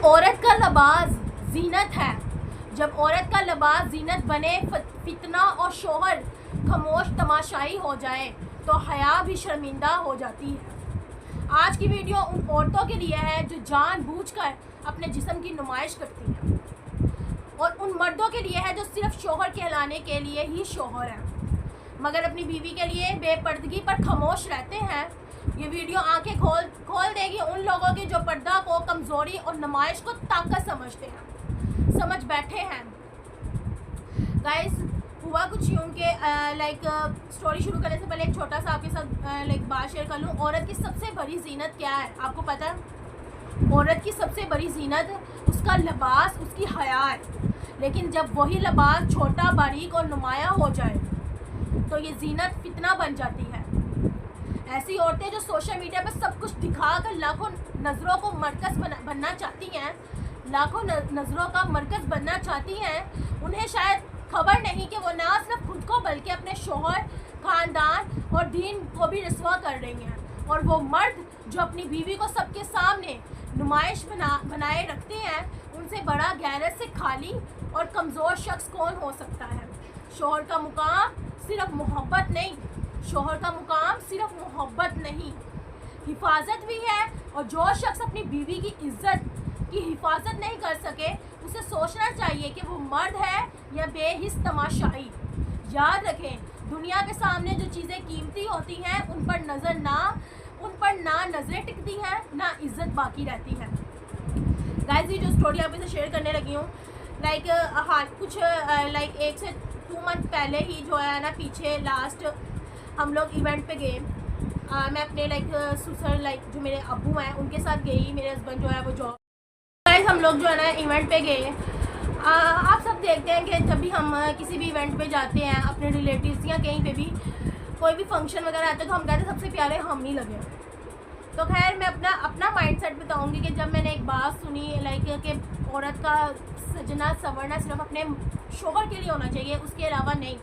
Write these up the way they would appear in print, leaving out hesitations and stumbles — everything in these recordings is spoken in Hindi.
औरत का लिबास जीनत है, जब औरत का लिबास जीनत बने, फितना और शोहर खामोश तमाशाई हो जाए तो हया भी शर्मिंदा हो जाती है। आज की वीडियो उन औरतों के लिए है जो जानबूझकर अपने जिस्म की नुमाइश करती हैं, और उन मर्दों के लिए है जो सिर्फ शोहर कहलाने के लिए ही शोहर हैं, मगर अपनी बीवी के लिए बेपर्दगी पर खामोश रहते हैं। ये वीडियो आंखें खोल देगी उन लोगों की जो पर्दा को कमज़ोरी और नुमाइश को ताकत समझते हैं, समझ बैठे हैं। गाइस, हुआ कुछ यूँ कि स्टोरी शुरू करने से पहले एक छोटा सा आपके साथ बात शेयर कर लूँ। औरत की सबसे बड़ी जीनत क्या है आपको पता है? औरत की सबसे बड़ी जीनत उसका लिबास, उसकी हया है। लेकिन जब वही लिबास छोटा, बारीक और नुमाया हो जाए तो ये जीनत फितना बन जाती है। ऐसी औरतें जो सोशल मीडिया पर सब कुछ दिखाकर लाखों नज़रों को मरकज़ बनना चाहती हैं, लाखों नज़रों का मरकज़ बनना चाहती हैं, उन्हें शायद खबर नहीं कि वो ना सिर्फ खुद को बल्कि अपने शोहर, ख़ानदान और दीन को भी रसवा कर रही हैं। और वो मर्द जो अपनी बीवी को सबके सामने नुमाइश बनाए रखते हैं, उनसे बड़ा गैरत से खाली और कमज़ोर शख्स कौन हो सकता है? शोहर का मुकाम सिर्फ मोहब्बत नहीं, शोहर का मुकाम सिर्फ मोहब्बत नहीं, हिफाजत भी है। और जो शख्स अपनी बीवी की इज्जत की हिफाजत नहीं कर सके, उसे सोचना चाहिए कि वो मर्द है या बेहिस तमाशाई। याद रखें, दुनिया के सामने जो चीज़ें कीमती होती हैं उन पर ना नज़रें टिकती हैं, ना इज्जत बाकी रहती है। गाइस, ये जो स्टोरी आप इसे शेयर करने लगी हूँ, एक से 2 मंथ पहले ही जो है ना, पीछे लास्ट हम लोग इवेंट पे गए। मैं अपने सुसर जो मेरे अब्बू हैं उनके साथ गई, मेरे हस्बैंड जो है वो जॉब। गाइस, हम लोग जो है ना इवेंट पे गए। आप सब देखते हैं कि जब भी हम किसी भी इवेंट पे जाते हैं, अपने रिलेटिव्स या कहीं पे भी कोई भी फंक्शन वगैरह आता है, तो हम कहते हैं सबसे प्यारे हम ही लगे। तो खैर, मैं अपना माइंडसेट बताऊंगी कि जब मैंने एक बात सुनी कि औरत का सजना संवरना सिर्फ अपने शोहर के लिए होना चाहिए, उसके अलावा नहीं,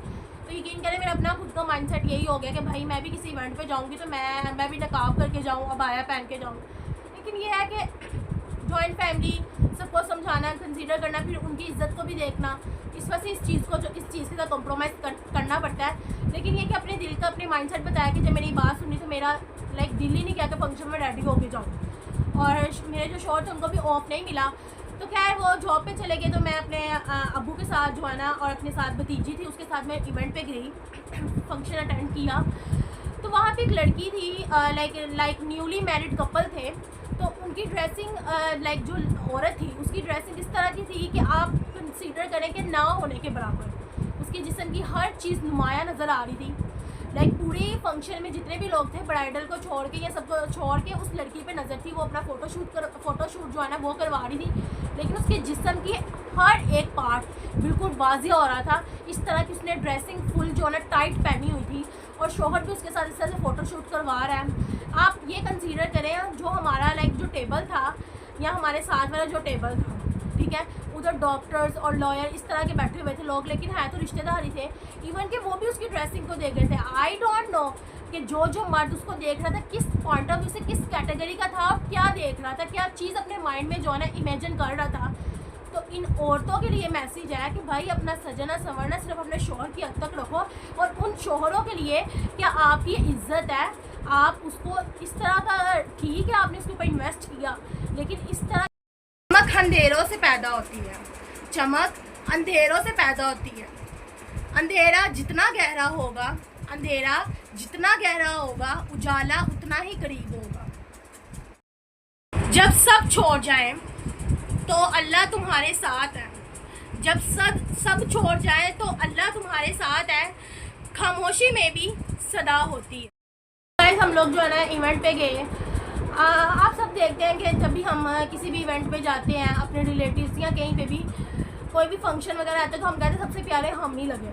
तो यकीन करें मेरा अपना खुद का माइंडसेट यही हो गया कि भाई मैं भी किसी इवेंट पे जाऊंगी तो मैं भी नकाब करके जाऊँ, अबाया पहन के जाऊँ। लेकिन ये है कि जॉइंट फैमिली, सबको समझाना, कंसीडर करना, फिर उनकी इज्जत को भी देखना, इस वजह से इस चीज़ के साथ कॉम्प्रोमाइज़ करना पड़ता है। लेकिन ये कि अपने दिल का, अपने माइंडसेट बताया कि जब मैंने बात सुनी तो मेरा दिल ही नहीं किया कि फंक्शन में रेडी होके जाऊँ। और मेरे जो शोहर थे उनको भी ऑफ नहीं मिला, तो खैर वो जॉब पे चले गए। तो मैं अपने अब्बू के साथ जो है ना, और अपने साथ भतीजी थी उसके साथ मैं इवेंट पे गई, फंक्शन अटेंड किया। तो वहाँ पे एक लड़की थी, न्यूली मैरिड कपल थे। तो उनकी ड्रेसिंग जो औरत थी उसकी ड्रेसिंग इस तरह की थी कि आप कंसीडर करें कि ना होने के बराबर। उसके जिस्म की हर चीज़ नुमाया नज़र आ रही थी। पूरे फंक्शन में जितने भी लोग थे, ब्राइडल को छोड़ के या सबको छोड़ के उस लड़की पे नज़र थी। वो अपना फ़ोटोशूट जो है ना वो करवा रही थी, लेकिन उसके जिस्म की हर एक पार्ट बिल्कुल वाज़ेह हो रहा था। इस तरह की उसने ड्रेसिंग फुल जो है ना टाइट पहनी हुई थी, और शोहर भी उसके साथ इस तरह से फ़ोटोशूट करवा रहा है। आप ये कंसीडर करें, जो हमारा जो टेबल था या हमारे साथ वाला जो टेबल था, ठीक है, उधर डॉक्टर्स और लॉयर इस तरह के बैठे हुए थे लोग, लेकिन है तो रिश्तेदार ही थे। इवन कि वो भी उसकी ड्रेसिंग को देख रहे थे। आई डोंट नो कि जो मर्द उसको देख रहा था किस पॉइंट ऑफ व्यू से, किस कैटेगरी का था, क्या देख रहा था, क्या चीज़ अपने माइंड में जो है ना इमेजिन कर रहा था। तो इन औरतों के लिए मैसेज है कि भाई अपना सजना संवरना सिर्फ अपने शोहर की हद तक रखो। और उन शोहरों के लिए क्या आप ये इज्जत है, आप उसको इस तरह का, ठीक है आपने उसके ऊपर इन्वेस्ट किया, लेकिन इस तरह चमक अंधेरों से पैदा होती है, चमक अंधेरों से पैदा होती है। अंधेरा जितना गहरा होगा, उजाला उतना ही करीब होगा। जब सब छोड़ जाएं तो अल्लाह तुम्हारे साथ है, जब सब छोड़ जाए तो अल्लाह तुम्हारे साथ है, खामोशी में भी सदा होती है। गाइस, हम लोग जो है ना इवेंट पे गए। आप सब देखते हैं कि जब भी हम किसी भी इवेंट पे जाते हैं, अपने रिलेटिव्स या कहीं पे भी कोई भी फंक्शन वगैरह आता है, तो हम कहते हैं सबसे प्यारे हम ही लगे।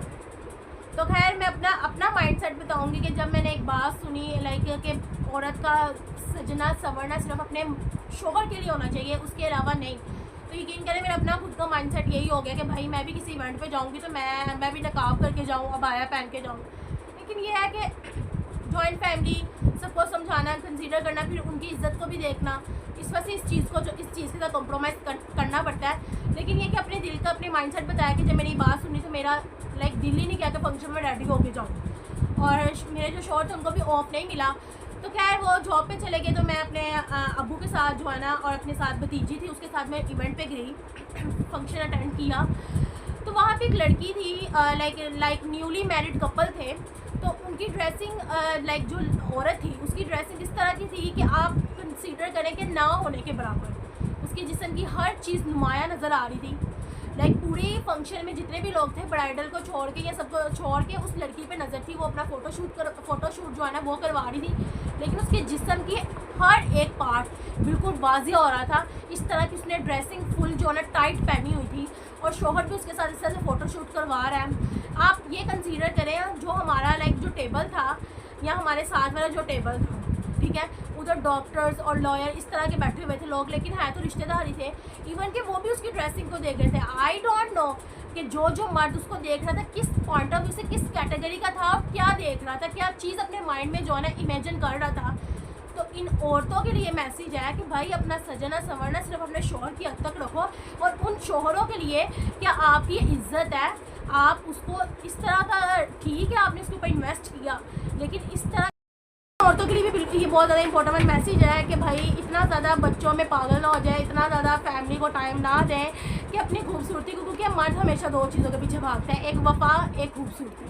तो खैर, मैं अपना माइंडसेट बताऊंगी कि जब मैंने एक बात सुनी कि औरत का सजना संवरना सिर्फ अपने शोहर के लिए होना चाहिए, उसके अलावा नहीं, तो यकीन करें मेरा अपना खुद का माइंडसेट यही हो गया कि भाई मैं भी किसी इवेंट पे जाऊंगी तो मैं भी नकाब करके जाऊँ, अबाया पहन के जाऊँ। लेकिन ये है कि जॉइंट फैमिली, सबको समझाना, कंसीडर करना, फिर उनकी इज्जत को भी देखना, इस वजह से इस चीज़ के साथ कॉम्प्रोमाइज़ करना पड़ता है। लेकिन ये कि अपने दिल का, अपने माइंडसेट बताया कि जब मैंने बात सुनी तो मेरा लाइक दिल ही नहीं किया कि फंक्शन में रेडी होके जाऊँ। और मेरे जो शोर थे उनको भी ऑफ नहीं मिला। तो खैर वो जॉब पे चले गए, तो मैं अपने अब्बू के साथ जो है ना, और अपने साथ भतीजी थी उसके साथ मैं इवेंट पे गई, फंक्शन अटेंड किया। तो वहाँ पे एक लड़की थी, लाइक न्यूली मैरिड कपल थे। तो उनकी ड्रेसिंग लाइक जो औरत थी उसकी ड्रेसिंग इस तरह की थी कि आप कंसीडर करें कि ना होने के बराबर। उसके जिस्म की हर चीज़ नुमाया नज़र आ रही थी। लाइक पूरे फंक्शन में जितने भी लोग थे ब्राइडल को छोड़ के या सबको छोड़ के उस लड़की पे नज़र थी। वो अपना फ़ोटोशूट जो है ना वो करवा रही थी, लेकिन उसके जिस्म की हर एक पार्ट बिल्कुल वाज़ेह हो रहा था। इस तरह की उसने ड्रेसिंग फुल जो है ना टाइट पहनी हुई थी, और शोहर भी उसके साथ इस तरह से फ़ोटोशूट करवा रहा है। आप ये कंसीडर करें जो हमारा लाइक जो टेबल था या हमारे साथ वाला जो टेबल था, ठीक है, उधर डॉक्टर्स और लॉयर इस तरह के बैठे हुए थे लोग, लेकिन है तो रिश्तेदार ही थे। इवन कि वो भी उसकी ड्रेसिंग को देख रहे थे। आई डोंट नो कि जो मर्द उसको देख रहा था किस पॉइंट ऑफ व्यू से, किस कैटेगरी का था, और क्या देख रहा था, क्या चीज़ अपने माइंड में जो है ना इमेजिन कर रहा था। तो इन औरतों के लिए मैसेज है कि भाई अपना सजना संवरना सिर्फ अपने शोहर की हद तक रखो, और उन शोहरों के लिए क्या आपकी इज्जत है, आप उसको इस तरह का, ठीक है आपने उसके ऊपर इन्वेस्ट किया, लेकिन इस तरह औरतों के लिए भी बिल्कुल ये बहुत ज़्यादा इंपॉर्टेंट मैसेज है कि भाई इतना ज़्यादा बच्चों में पागल ना हो जाए, इतना ज़्यादा फैमिली को टाइम ना दें कि अपनी खूबसूरती को, क्योंकि मर्द हमेशा दो चीज़ों के पीछे भागते हैं, एक वफ़ा, एक खूबसूरती।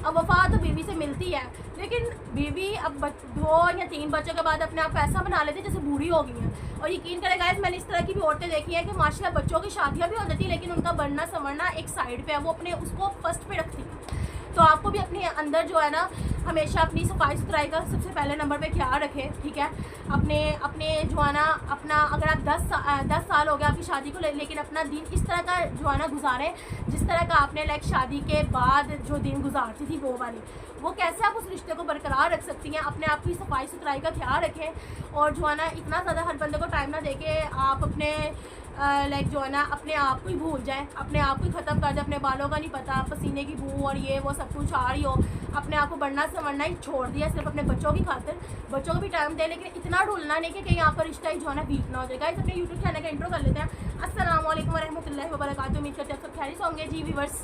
अब वफ़ा तो बीवी से मिलती है, लेकिन बीवी अब 2 या 3 बच्चों के बाद अपने आप ऐसा बना लेती है जैसे बूढ़ी हो गई हैं। और यकीन करें गाइस, मैंने इस तरह की भी औरतें देखी हैं कि माशाल्लाह बच्चों की शादियाँ भी हो जाती, लेकिन उनका बनना संवरना एक साइड पे है, वो अपने उसको फर्स्ट पे रखती है। तो आपको भी अपने अंदर जो है ना हमेशा अपनी सफाई सुथराई का सबसे पहले नंबर पे ख्याल रखें, ठीक है। अपने जो है ना अपना, अगर आप 10 साल हो गए आपकी शादी को, लेकिन अपना दिन इस तरह का जो है ना गुजारें जिस तरह का आपने लाइक शादी के बाद जो दिन गुजारती थी वो वाली, वो कैसे आप उस रिश्ते को बरकरार रख सकती हैं। अपने आप की सफाई सुथराई का ख्याल रखें, और जो है ना इतना ज़्यादा हर बंदे को टाइम ना दे के आप अपने लाइक जो है ना अपने आप को ही भूल जाए, अपने आप को ही ख़त्म कर जाए। अपने बालों का नहीं पता, पसीने की बू और ये वो सब कुछ आ रही हो, अपने आप को बढ़ना संवरना ही छोड़ दिया सिर्फ अपने बच्चों की खातिर। बच्चों को भी टाइम दें, लेकिन इतना ढूलना नहीं कि कहीं आपका रिश्ता ही जो है ना वीक ना हो जाएगा। इस अपने यूट्यूब चैनल का इंट्रो कर लेते हैं। अस्सलाम वालेकुम रहमतुल्लाहि व बरकातुहू। उम्मीद करते हैं सब खैरियत से होंगे। जी व्यूअर्स,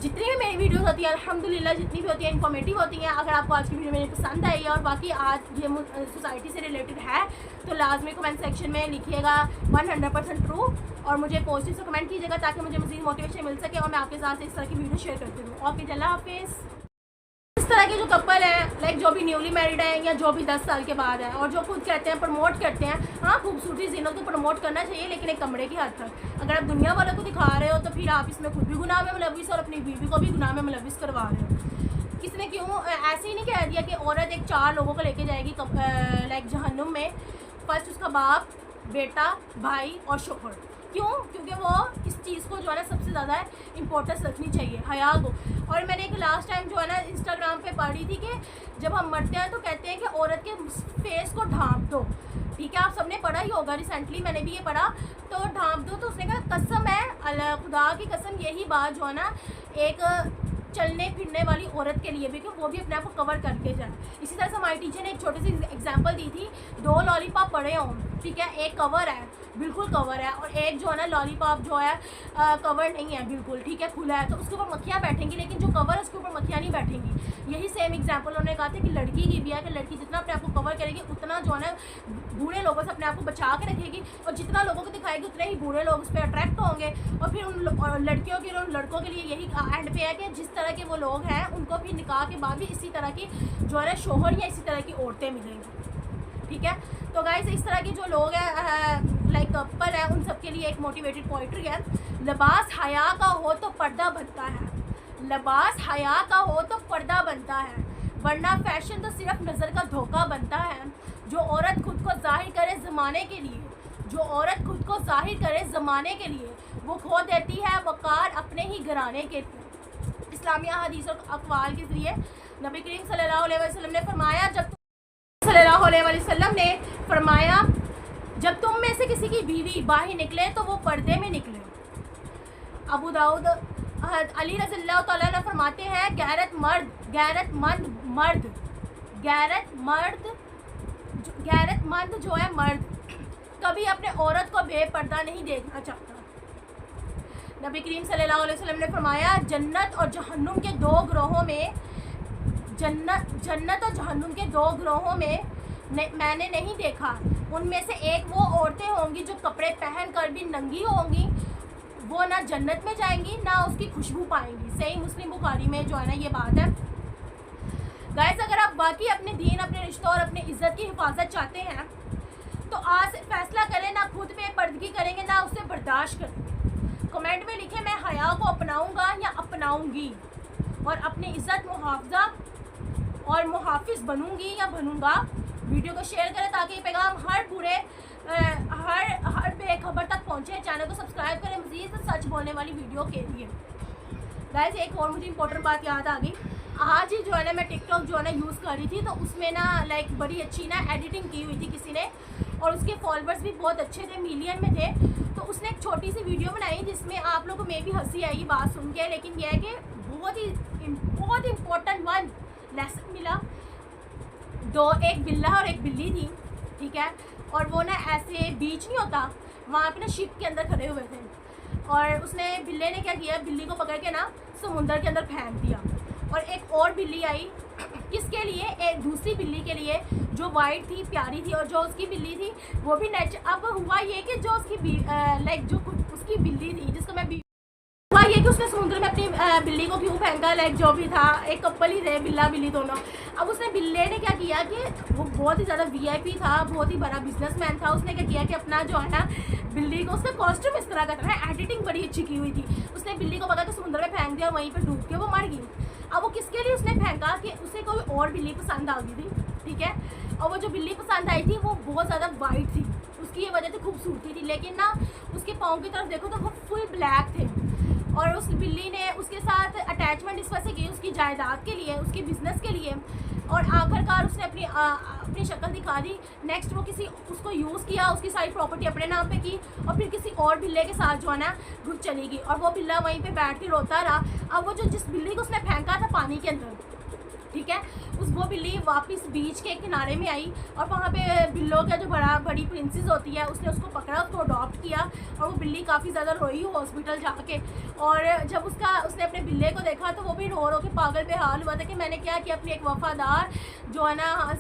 जितनी भी मेरी वीडियोस होती है अल्हम्दुलिल्लाह, जितनी भी होती है इन्फॉर्मेटिव होती हैं। अगर आपको आज की वीडियो मेरी पसंद आई है और बाकी आज ये सोसाइटी से रिलेटेड है तो लाजमी कमेंट सेक्शन में लिखिएगा 100% ट्रू, और मुझे पॉजिटिव से कमेंट कीजिएगा ताकि मुझे मज़ीद मोटिवेशन मिल सके और मैं आपके साथ इस तरह की वीडियो शेयर करती हूँ। ओके, अल्लाह हाफिज़। इस तरह के जो कपल हैं लाइक जो भी न्यूली मैरिड हैं या जो भी 10 साल के बाद हैं और जो खुद कहते हैं प्रमोट करते हैं, हाँ खूबसूरती ज़ीनत को प्रमोट करना चाहिए, लेकिन एक कमरे की हद तक। अगर आप दुनिया वालों को दिखा रहे हो तो फिर आप इसमें खुद भी गुनाह में मुलविस और अपनी बीवी को भी गुनाह में मुलविस करवा रहे हो। किसने क्यों ऐसे ही नहीं कह दिया कि औरत एक 4 लोगों को लेके जाएगी लाइक जहन्नुम में। फर्स्ट उसका बाप, बेटा, भाई और शोहर। क्यों? क्योंकि वो इस चीज़ को जो है ना सबसे ज़्यादा इंपॉर्टेंस रखनी चाहिए, हया को। और मैंने एक लास्ट टाइम जो है ना इंस्टाग्राम पे पढ़ी थी कि जब हम मरते हैं तो कहते हैं कि औरत के फेस को ढांप दो, ठीक है। आप सबने पढ़ा ही होगा, रिसेंटली मैंने भी ये पढ़ा। तो ढांप दो, तो उसने कहा कसम है अल्लाह खुदा की कसम, यही बात जो है ना एक चलने फिरने वाली औरत के लिए भी, कि वो भी अपने आप को कवर करके जाए। इसी तरह से हमारी टीचर ने एक छोटी सी एग्जांपल दी थी, 2 लॉलीपॉप पड़े हों, ठीक है, एक कवर है, बिल्कुल कवर है, और एक जो है ना लॉलीपॉप जो है कवर नहीं है बिल्कुल, ठीक है, खुला है। तो उसके ऊपर मक्खियाँ बैठेंगी, लेकिन जो कवर है उसके ऊपर मक्खियाँ नहीं बैठेंगी। यही सेम एग्जांपल उन्होंने कहा था कि लड़की की भी है कि लड़की जितना अपने आप को कवर करेगी उतना जो है ना बूढ़े लोगों से अपने आप को बचा के रखेगी, और जितना लोगों को दिखाएगी उतने ही बूढ़े लोग उस पर अट्रैक्ट होंगे। और फिर उन लड़कियों के और लड़कों के लिए यही एंड पे है कि जिस तरह के वो लोग हैं उनको भी निकाह के बाद भी इसी तरह की जो है ना शोहर या इसी तरह की औरतें मिलेंगी, ठीक है। तो गाइस इस तरह के जो लोग हैं लाइक कपल है, उन सब के लिए एक मोटिवेटेड पोइट्री है। लिबास हया का हो तो पर्दा बनता है, लिबास हया का हो तो पर्दा बनता है, वरना फैशन तो सिर्फ नज़र का धोखा बनता है। जो औरत खुद को जाहिर करे ज़माने के लिए, जो औरत खुद को जाहिर करे ज़माने के लिए, वो खो देती है वक़ार अपने ही घराने के लिए। इस्लामिया हदीस और अक़वाल के ज़रिए नबी करीम सल्लल्लाहु अलैहि वसल्लम ने फरमाया, जब तुम में से किसी की बीवी बाहर निकले तो वो पर्दे में निकले। अबू दाऊद अली रज़ियल्लाहु तआला अन्हु फरमाते हैं, गैरतमंद जो है मर्द कभी अपने औरत को बेपर्दा नहीं देखना चाहता। नबी करीम सल्लल्लाहु अलैहि वसल्लम ने फरमाया, जन्नत और जहन्नुम के दो ग्रोहों में जन्नत और जहन्नुम के दो ग्रोहों में मैंने नहीं देखा। उनमें से एक वो औरतें होंगी जो कपड़े पहन कर भी नंगी होंगी, वो ना जन्नत में जाएंगी ना उसकी खुशबू पाएंगी। सही मुस्लिम बुखारी में जो है ना ये बात है। गाइस, अगर आप वाकई अपने दीन, अपने रिश्तों और अपनी इज्जत की हिफाजत चाहते हैं तो आज से फैसला करें, ना खुद पे पर्दगी करेंगे ना उसे बर्दाश्त करेंगे। कमेंट में लिखें, मैं हया को अपनाऊंगा या अपनाऊंगी, और अपनी इज्जत मुहाफ़ा और मुहाफिज बनूंगी या बनूंगा। वीडियो को शेयर करें ताकि ये पैगाम हर बेखबर तक पहुंचे। चैनल को सब्सक्राइब करें मज़ीद सच बोलने वाली वीडियो के लिए। गाइस, एक और मुझे इंपॉर्टेंट बात याद आ गई। आज ही जो है ना मैं टिकटॉक जो है ना यूज़ कर रही थी, तो उसमें ना लाइक बड़ी अच्छी ना एडिटिंग की हुई थी किसी ने, और उसके फॉलोअर्स भी बहुत अच्छे थे, मिलियन में थे। तो उसने एक छोटी सी वीडियो बनाई जिसमें आप लोगों को मे भी हंसी आई बात सुन के, लेकिन यह है कि बहुत इंपॉर्टेंट वन लेसन मिला। एक बिल्ला और एक बिल्ली थी, ठीक है, और वो ना ऐसे बीच नहीं होता, वहाँ पे ना शिप के अंदर खड़े हुए थे, और उसने बिल्ले ने क्या किया, बिल्ली को पकड़ के ना समुंदर के अंदर फेंक दिया। और एक और बिल्ली आई, किसके लिए, एक दूसरी बिल्ली के लिए जो वाइट थी, प्यारी थी, और जो उसकी बिल्ली थी वो भी अब हुआ ये कि जो उसकी लाइक जो उसकी बिल्ली थी जिसको मैं हुआ ये कि उसने समुद्र में अपनी बिल्ली को क्यों फेंका, लाइक जो भी था, एक कपल ही थे, बिल्ला बिल्ली दोनों। अब उसने बिल्ले ने क्या किया कि वो बहुत ही ज़्यादा वीआईपी था, बहुत ही बड़ा बिजनेसमैन था। उसने क्या किया कि अपना जो है ना बिल्ली को, उसका कॉस्ट्यूम इस तरह का था, एडिटिंग बड़ी अच्छी की हुई थी। उसने बिल्ली को पकड़ के समुद्र में फेंक दिया, वहीं पर डूब के वो मर गई। अब वो किसके लिए उसने फेंका कि उसे कोई और बिल्ली पसंद आ गई थी, ठीक है, और वो जो बिल्ली पसंद आई थी वो बहुत ज़्यादा वाइट थी, उसकी ये वजह से खूबसूरती थी, लेकिन ना उसके पाँव की तरफ देखो तो वो फुल ब्लैक थे। और उस बिल्ली ने उसके साथ अटैचमेंट इस वजह से की, उसकी जायदाद के लिए, उसके बिजनेस के लिए, और आखिरकार उसने अपनी शक्ल दिखा दी। नेक्स्ट वो उसको यूज़ किया, उसकी सारी प्रॉपर्टी अपने नाम पे की, और फिर किसी और बिल्ले के साथ जो है ना रुक चली गई, और वो बिल्ला वहीं पे बैठ के रोता रहा। अब वो जो जिस बिल्ली को उसने फेंका था पानी के अंदर, ठीक है, वो बिल्ली वापस बीच के किनारे में आई, और वहाँ पे बिल्लों का जो बड़ी प्रिंसेस होती है उसने उसको पकड़ा, उसको अडॉप्ट किया, और वो बिल्ली काफ़ी ज़्यादा रोई हॉस्पिटल जाके। और जब उसने अपने बिल्ले को देखा तो वो भी रो के पागल पे हाल हुआ था कि मैंने क्या किया, अपनी एक वफादार जो है ना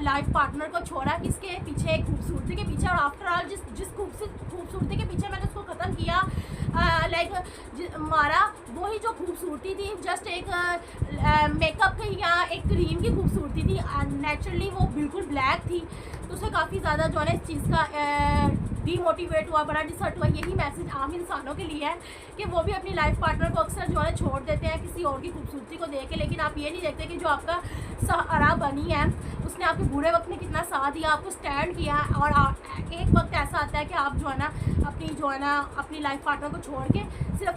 लाइफ पार्टनर को छोड़ा किसके पीछे, खूबसूरती के पीछे। और आफ्टर ऑल जिस खूबसूरती के पीछे मैंने उसको ख़त्म किया, लाइक मारा, वही जो खूबसूरती थी जस्ट एक मेकअप की या एक क्रीम की खूबसूरती थी, नेचुरली वो बिल्कुल ब्लैक थी। तो उसे काफ़ी ज़्यादा जो है ना इस चीज़ का डीमोटिवेट हुआ, बड़ा डिसर्ट हुआ। यही मैसेज आम इंसानों के लिए है कि वो भी अपनी लाइफ पार्टनर को अक्सर जो है छोड़ देते हैं किसी और की खूबसूरती को देख के, लेकिन आप ये नहीं देखते कि जो आपका सहारा बनी है उसने आपके बुरे वक्त में कितना साथ दिया, आपको स्टैंड किया। और एक वक्त ऐसा आता है कि आप जो है ना अपनी लाइफ पार्टनर को छोड़ के सिर्फ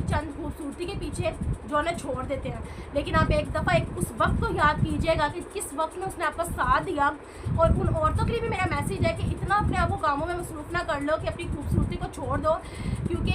चंद खूबसूरती के पीछे जो है ना छोड़ देते हैं। लेकिन आप एक दफ़ा उस वक्त को याद कीजिएगा कि किस वक्त में उसने आपका साथ दिया। और उन औरतों के लिए भी मेरा मैसेज है कि इतना अपने आप को कामों में मसरूफ़ ना कर लो कि अपनी खूबसूरती को छोड़ दो, क्योंकि